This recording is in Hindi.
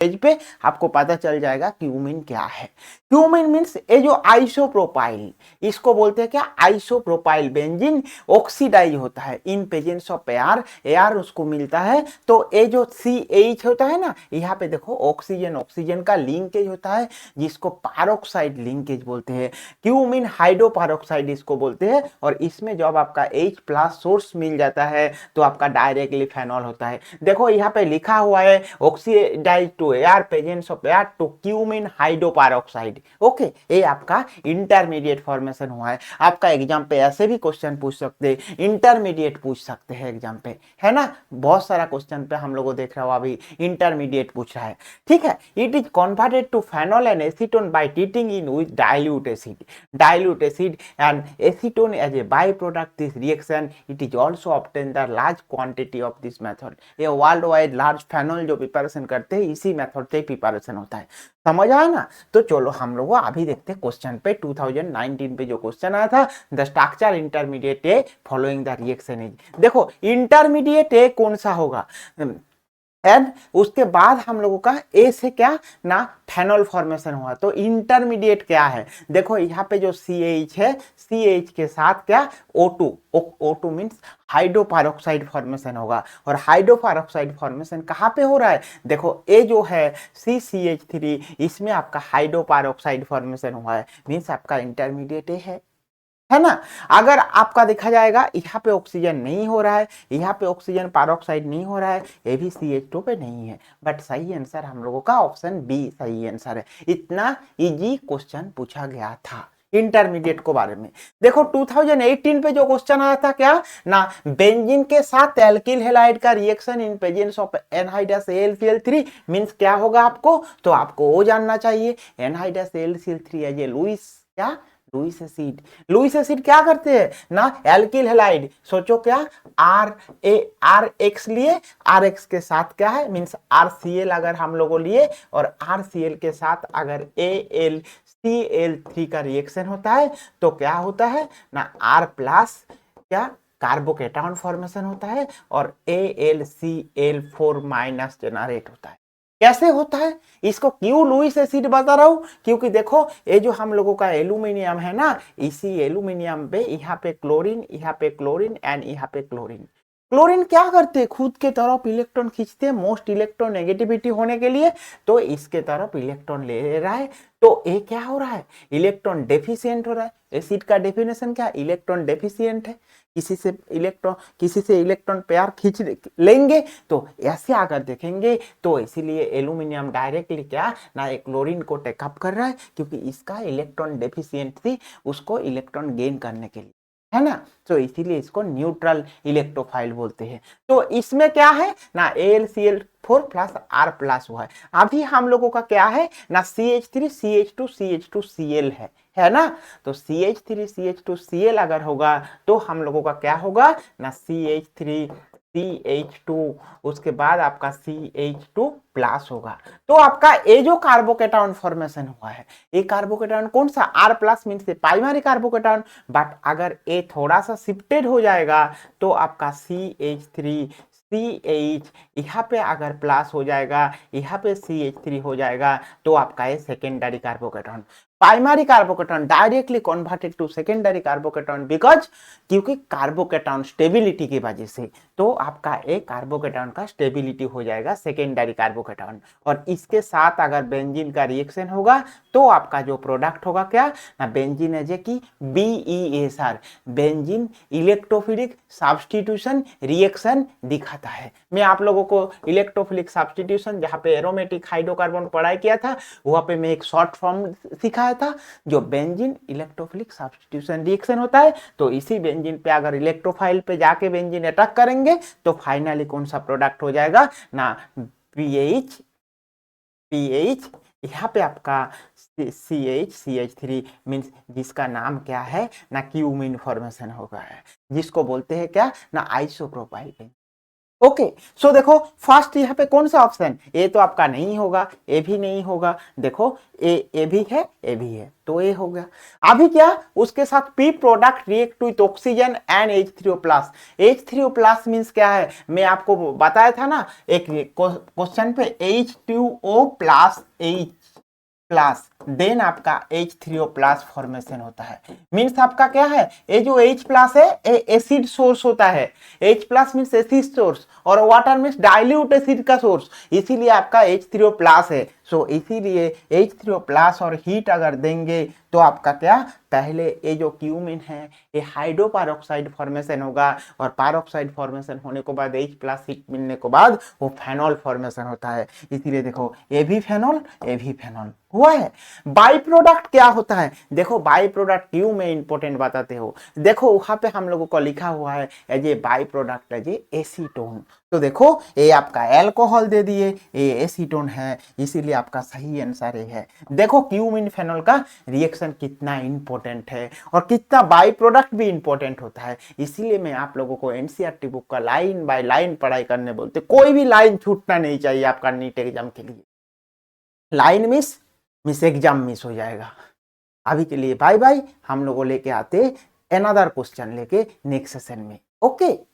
पेज पे आपको पता चल जाएगा क्यूमीन क्या है। क्यूमीन मीन्स ये जो आइसोप्रोपाइल, इसको बोलते हैं क्या, आइसोप्रोपाइल बेंजीन ऑक्सीडाइज होता है इन प्रेजेंस ऑफ एयर, एयर उसको मिलता है। तो ये जो CH होता है ना, यहाँ पे देखो ऑक्सीजन ऑक्सीजन का लिंकेज होता है जिसको पैरोक्साइड लिंकेज बोलते हैं। क्यूमीन हाइड्रोपैरोक्साइड इसको बोलते हैं। और इसमें जब आपका H+ सोर्स मिल जाता है तो आपका डायरेक्टली फेनॉल होता है। देखो यहाँ पे लिखा हुआ है oxidise to air, presence of air to cumene hydroperoxide. Okay, ये आपका इंटरमीडिएट फॉर्मेशन हुआ है। आपका एग्जाम पे ऐसे भी क्वेश्चन पूछ सकते हैं, इंटरमीडिएट पूछ सकते हैं एग्जाम पे, है ना। बहुत सारा क्वेश्चन पे हम लोग को देख रहा हो अभी इंटरमीडिएट पूछ रहा है, ठीक है। It is converted to phenol and acetone by treating in with dilute acid, dilute acid and acetone as a by product this reaction. It is also obtain the large quantity of this method. ये वर्ल्ड वाइड लार्ज फेनॉल जो प्रिपरेशन करते हैं इसी मेथड से प्रिपरेशन होता है। समझ आया ना। तो चलो हम लोग अभी देखते हैं क्वेश्चन पे। 2019 पे जो क्वेश्चन आया था, the structure intermediate A following the reaction is. देखो इंटरमीडिएट ए कौन सा होगा, एंड उसके बाद हम लोगों का ए से क्या ना फेनॉल फॉर्मेशन हुआ। तो इंटरमीडिएट क्या है, देखो यहाँ पे जो CH है, CH के साथ क्या O2, O2 मीन्स हाइड्रोपैरोक्साइड फॉर्मेशन होगा। और हाइड्रोपैरोक्साइड फॉर्मेशन कहाँ पे हो रहा है, देखो ए जो है CCH3, इसमें आपका हाइड्रोपैरोक्साइड फॉर्मेशन हुआ है, मीन्स आपका इंटरमीडिएट ए है ना। अगर आपका देखा जाएगा यहाँ पे ऑक्सीजन नहीं हो रहा है, यहाँ पे ऑक्सीजन पैरोक्साइड नहीं हो रहा है, ये भी CH2 पे नहीं है, बट सही आंसर हम लोगों का ऑप्शन बी सही आंसर है। इतना इजी क्वेश्चन पूछा गया था इंटरमीडिएट को बारे में। देखो 2018 पे जो क्वेश्चन आया था क्या ना, बेंजीन के साथ एल्किल हैलाइड का reaction in presence of anhydrous AlCl3 means क्या होगा आपको, तो आपको वो जानना चाहिए। Anhydrous AlCl3 as a Lewis क्या, लुईस एसिड। लुईस एसिड क्या करते हैं ना, एल्किल हैलाइड, सोचो क्या RX लिए, RX के साथ क्या है मींस RCl अगर हम लोगों लिए, और RCl के साथ अगर AlCl3 का रिएक्शन होता है तो क्या होता है ना, R+ क्या कार्बोकेटायन फॉर्मेशन होता है और AlCl4- जनरेट होता है। कैसे होता है, इसको क्यों लुईस एसिड बता रहा हूं, क्योंकि देखो ये जो हम लोगों का एल्यूमिनियम है ना, इसी एल्यूमिनियम पे यहाँ पे क्लोरीन, यहाँ पे क्लोरीन एंड यहाँ पे क्लोरीन। क्लोरीन क्या करते हैं, खुद के तरफ इलेक्ट्रॉन खींचते हैं मोस्ट इलेक्ट्रॉन नेगेटिविटी होने के लिए, तो इसके तरफ इलेक्ट्रॉन ले रहा है। तो ये क्या हो रहा है, इलेक्ट्रॉन डेफिशिएंट हो रहा है। एसिड का डेफिनेशन क्या, इलेक्ट्रॉन डेफिशिएंट है, किसी से इलेक्ट्रॉन पेयर खींच लेंगे, तो ऐसे अगर देखेंगे तो इसीलिए एल्यूमिनियम डायरेक्टली क्या ना एक क्लोरीन को टेकअप कर रहा है, क्योंकि इसका इलेक्ट्रॉन डेफिशिएंट थी उसको इलेक्ट्रॉन गेन करने के लिए, है ना। तो इसीलिए इसको न्यूट्रल इलेक्ट्रोफाइल बोलते हैं। तो इसमें क्या है ना AlCl4+R+ हुआ है। अभी हम लोगों का क्या है ना CH3 CH2 CH2Cl है ना। तो CH3 CH2Cl अगर होगा तो हम लोगों का क्या होगा ना CH3 CH2, उसके बाद आपका CH2+ होगा। तो आपका ये जो कार्बोकेटायन फॉर्मेशन हुआ है, ये कार्बोकेटायन कौन सा, R+ means primary carbocation, but अगर ये थोड़ा सा शिफ्टेड हो जाएगा तो आपका CH3 CH यहाँ पे अगर प्लस हो जाएगा, यहाँ पे CH3 हो जाएगा, तो आपका ये secondary carbocation. Primary carbocation directly converted to secondary carbocation because, क्योंकि कार्बोकेटायन स्टेबिलिटी की वजह से, तो आपका एक कार्बोकेटायन का स्टेबिलिटी हो जाएगा सेकेंडरी कार्बोकेटायन। और इसके साथ अगर बेंजीन का रिएक्शन होगा तो आपका जो प्रोडक्ट होगा क्या ना, बेंजीन एज की BESR, benzene electrophilic substitution reaction दिखाता है। मैं आप लोगों को इलेक्ट्रोफिलिक सब्स्टिट्यूशन जहाँ पे एरोमेटिक हाइड्रोकार्बन पढ़ाई किया था, वहां पे मैं एक शॉर्ट फॉर्म सिखाया था, जो बेंजीन इलेक्ट्रोफिलिक सब्स्टिट्यूशन रिएक्शन होता है। तो इसी बेंजीन पे अगर इलेक्ट्रोफाइल पे जाके बेंजीन अटैक करेंगे तो फाइनली कौन सा प्रोडक्ट हो जाएगा ना, पीएच यहाँ पे आपका CH3 मीन्स जिसका नाम क्या है ना क्यूमीन फॉर्मेशन होगा है, जिसको बोलते हैं क्या ना आइसोप्रोपाइल। ओके। सो देखो फर्स्ट यहाँ पे कौन सा ऑप्शन, ए तो आपका नहीं होगा, ए भी नहीं होगा, देखो ए भी है, ए भी है, तो ए हो गया। अभी क्या उसके साथ P product react with oxygen and H3O plus. H3O plus means क्या है, मैं आपको बताया था ना एक क्वेश्चन पे, H2O plus H plus then आपका H3O प्लस फॉर्मेशन होता है। मीन्स आपका क्या है, ये जो H प्लस है ये एसिड सोर्स होता है। H plus means acid source और वाटर मीन्स डाइल्यूट एसिड का सोर्स, इसीलिए आपका H3O प्लस है। सो इसीलिए H3O प्लस और हीट अगर देंगे तो आपका क्या, पहले ये जो क्यूमिन है ये हाइड्रोपेरोक्साइड फॉर्मेशन होगा, और पेरोक्साइड फॉर्मेशन होने के बाद H प्लस हीट मिलने के बाद वो फेनॉल फॉर्मेशन होता है। इसीलिए देखो ये भी फेनॉल, ये भी फेनॉल हुआ है। बाई प्रोडक्ट क्या होता है, देखो बाई प्रोडक्ट क्यों में इंपॉर्टेंट बताते हो, देखो वहां पे हम लोगों को लिखा हुआ है as a by product as a acetone. तो देखो ये आपका एल्कोहल दे दिए, ये एसीटोन है, इसीलिए आपका सही आंसर ये है। देखो क्यूमिन फेनॉल का रिएक्शन कितना इंपॉर्टेंट है और कितना बाई प्रोडक्ट भी इंपॉर्टेंट होता है। इसीलिए मैं आप लोगों को एनसीईआरटी बुक का लाइन बाय लाइन पढ़ाई करने बोलते, कोई भी लाइन छूटना नहीं चाहिए आपका नीट एग्जाम के लिए। लाइन मिस एग्जाम मिस हो जाएगा। अभी के लिए बाय बाय, हम लोगों लेके आते अनदर क्वेश्चन लेके नेक्स्ट सेशन में। ओके।